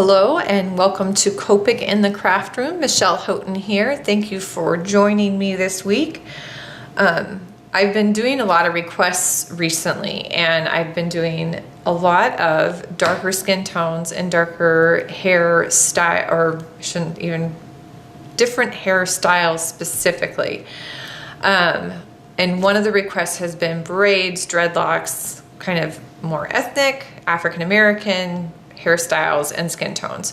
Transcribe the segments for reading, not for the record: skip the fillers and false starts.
Hello and welcome to Copic in the Craft Room. Michelle Houghton here. Thank you for joining me this week. I've been doing a lot of requests recently, and I've been doing a lot of darker skin tones and darker hair style, or shouldn't even, different hairstyles specifically. And one of the requests has been braids, dreadlocks, kind of more ethnic, African-American hairstyles and skin tones.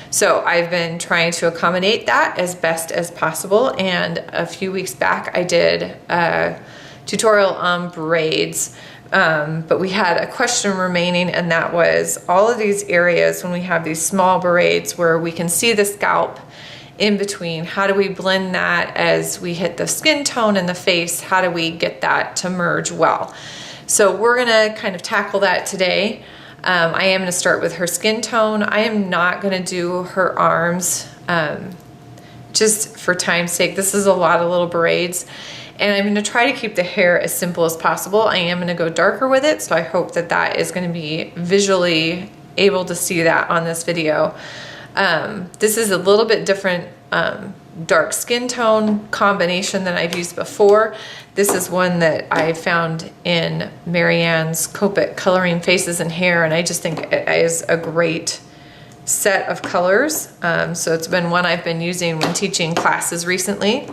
So I've been trying to accommodate that as best as possible. And a few weeks back, I did a tutorial on braids, but we had a question remaining, and that was all of these areas when we have these small braids where we can see the scalp in between. How do we blend that as we hit the skin tone and the face? How do we get that to merge well? So we're gonna kind of tackle that today. I am gonna start with her skin tone. I am not gonna do her arms, just for time's sake. This is a lot of little braids, and I'm gonna try to keep the hair as simple as possible. I am gonna go darker with it, so I hope that that is gonna be visually able to see that on this video. This is a little bit different dark skin tone combination than I've used before. This is one that I found in Marianne's Copic Coloring Faces and Hair, and I just think it is a great set of colors. So it's been one I've been using when teaching classes recently.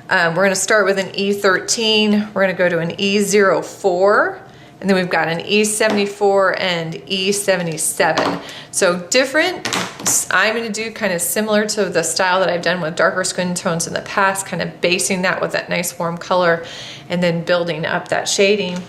We're going to start with an E13. We're going to go to an E04. And then we've got an E74 and E77. So different. I'm going to do kind of similar to the style that I've done with darker skin tones in the past, kind of basing that with that nice warm color and then building up that shading.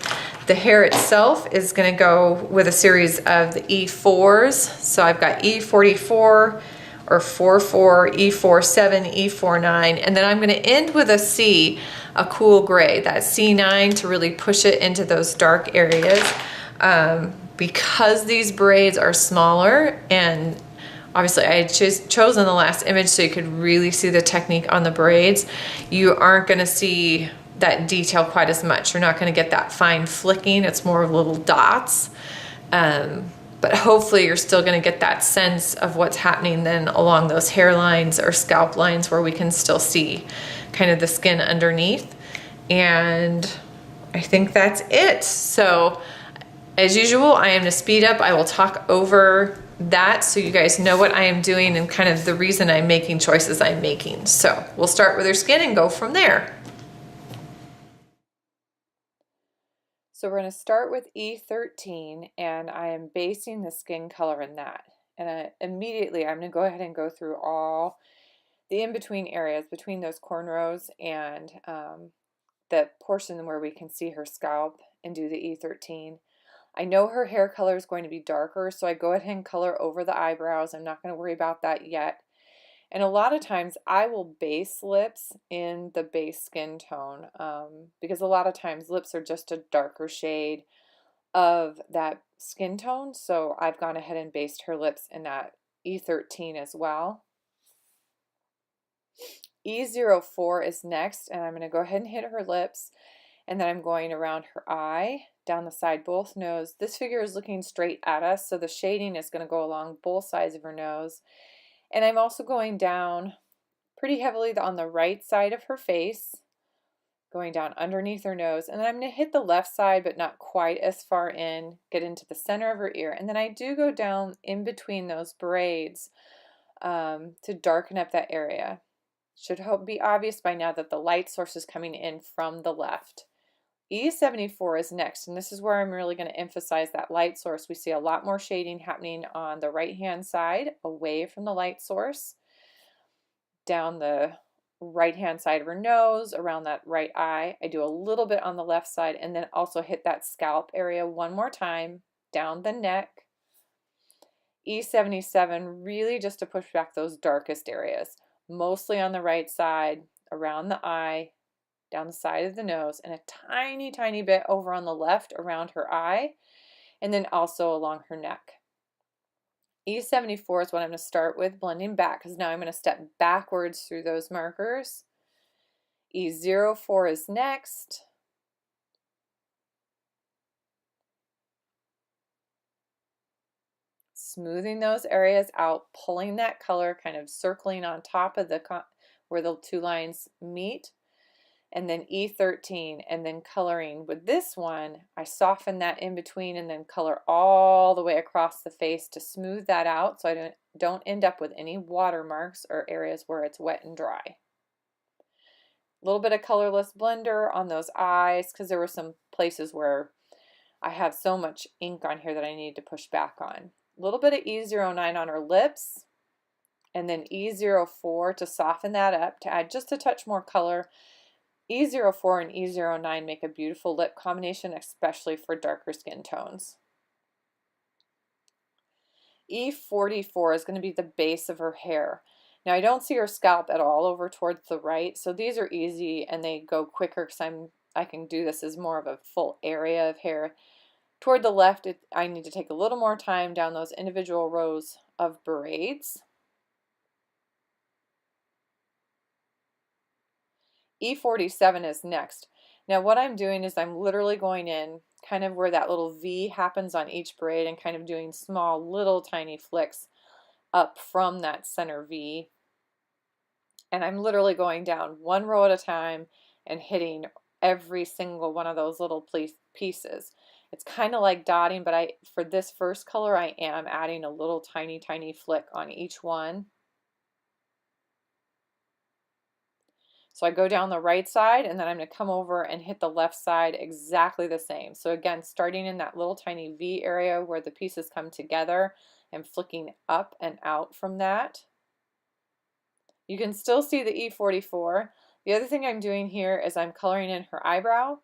The hair itself is going to go with a series of the E4s. So I've got E44 or 44, E47, E49, and then I'm going to end with a C, a cool gray, that C9, to really push it into those dark areas. Because these braids are smaller, and obviously I had chosen the last image so you could really see the technique on the braids, you aren't going to see that detail quite as much. You're not going to get that fine flicking. It's more of little dots. But hopefully you're still going to get that sense of what's happening then along those hairlines or scalp lines where we can still see kind of the skin underneath. And I think that's it. So as usual, I am going to speed up. I will talk over that so you guys know what I am doing and kind of the reason I'm making choices I'm making. So we'll start with her skin and go from there. So we're going to start with E13, and I am basing the skin color in that. And immediately I'm going to go ahead and go through all the in-between areas between those cornrows and the portion where we can see her scalp and do the E13. I know her hair color is going to be darker, so I go ahead and color over the eyebrows. I'm not going to worry about that yet. And a lot of times I will base lips in the base skin tone because a lot of times lips are just a darker shade of that skin tone. So I've gone ahead and based her lips in that E13 as well. E04 is next, and I'm going to go ahead and hit her lips, and then I'm going around her eye, down the side, both nose. This figure is looking straight at us, so the shading is going to go along both sides of her nose. And I'm also going down pretty heavily on the right side of her face, going down underneath her nose, and then I'm going to hit the left side but not quite as far in, get into the center of her ear, and then I do go down in between those braids to darken up that area. Should be obvious by now that the light source is coming in from the left. E74 is next, and this is where I'm really going to emphasize that light source. We see a lot more shading happening on the right hand side, away from the light source, down the right hand side of her nose, around that right eye. I do a little bit on the left side, and then also hit that scalp area one more time, down the neck. E77, really just to push back those darkest areas, mostly on the right side, around the eye, down the side of the nose, and a tiny, tiny bit over on the left around her eye, and then also along her neck. E74 is what I'm going to start with blending back, because now I'm going to step backwards through those markers. E04 is next. smoothing those areas out, pulling that color, kind of circling on top of where the two lines meet, and then E13, and then coloring. With this one, I soften that in between and then color all the way across the face to smooth that out so I don't end up with any watermarks or areas where it's wet and dry. A little bit of colorless blender on those eyes because there were some places where I have so much ink on here that I need to push back on. A little bit of E09 on her lips, and then E04 to soften that up to add just a touch more color. E04 and E09 make a beautiful lip combination, especially for darker skin tones. E44 is going to be the base of her hair. Now I don't see her scalp at all over towards the right, so these are easy and they go quicker because I can do this as more of a full area of hair. Toward the left, I need to take a little more time down those individual rows of braids. E47 is next. Now what I'm doing is I'm literally going in kind of where that little V happens on each braid and kind of doing small little tiny flicks up from that center V. And I'm literally going down one row at a time and hitting every single one of those little pieces. It's kind of like dotting, but for this first color I am adding a little tiny flick on each one. So I go down the right side and then I'm going to come over and hit the left side exactly the same. So again, starting in that little tiny V area where the pieces come together and flicking up and out from that. You can still see the E44. The other thing I'm doing here is I'm coloring in her eyebrow,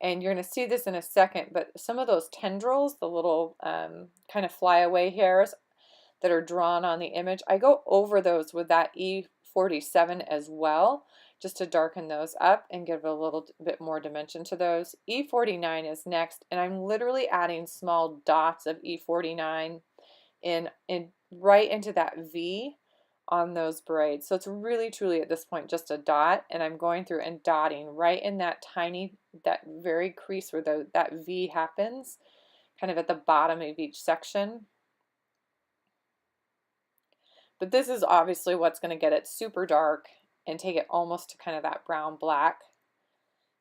and you're going to see this in a second, but some of those tendrils, the little kind of flyaway hairs that are drawn on the image, I go over those with that E47 as well, just to darken those up and give a little bit more dimension to those. E49 is next, and I'm literally adding small dots of E49 in right into that V on those braids. So it's really truly at this point just a dot, and I'm going through and dotting right in that very crease where that V happens, kind of at the bottom of each section. But this is obviously what's going to get it super dark and take it almost to kind of that brown black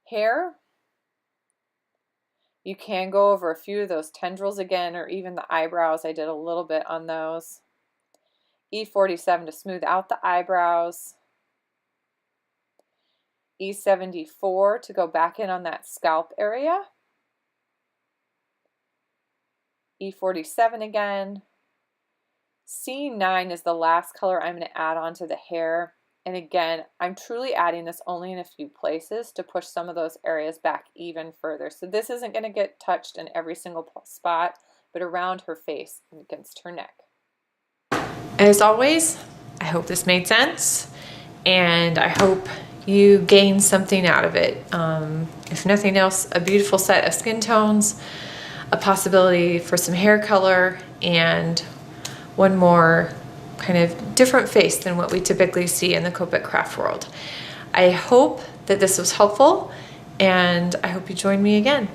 hair. You can go over a few of those tendrils again, or even the eyebrows. I did a little bit on those. E47 to smooth out the eyebrows. E74 to go back in on that scalp area. E47 again. C9 is the last color I'm going to add onto the hair. And again, I'm truly adding this only in a few places to push some of those areas back even further. So this isn't going to get touched in every single spot, but around her face and against her neck. As always, I hope this made sense, and I hope you gained something out of it. If nothing else, a beautiful set of skin tones, a possibility for some hair color, and one more kind of different face than what we typically see in the Copic craft world. I hope that this was helpful, and I hope you join me again.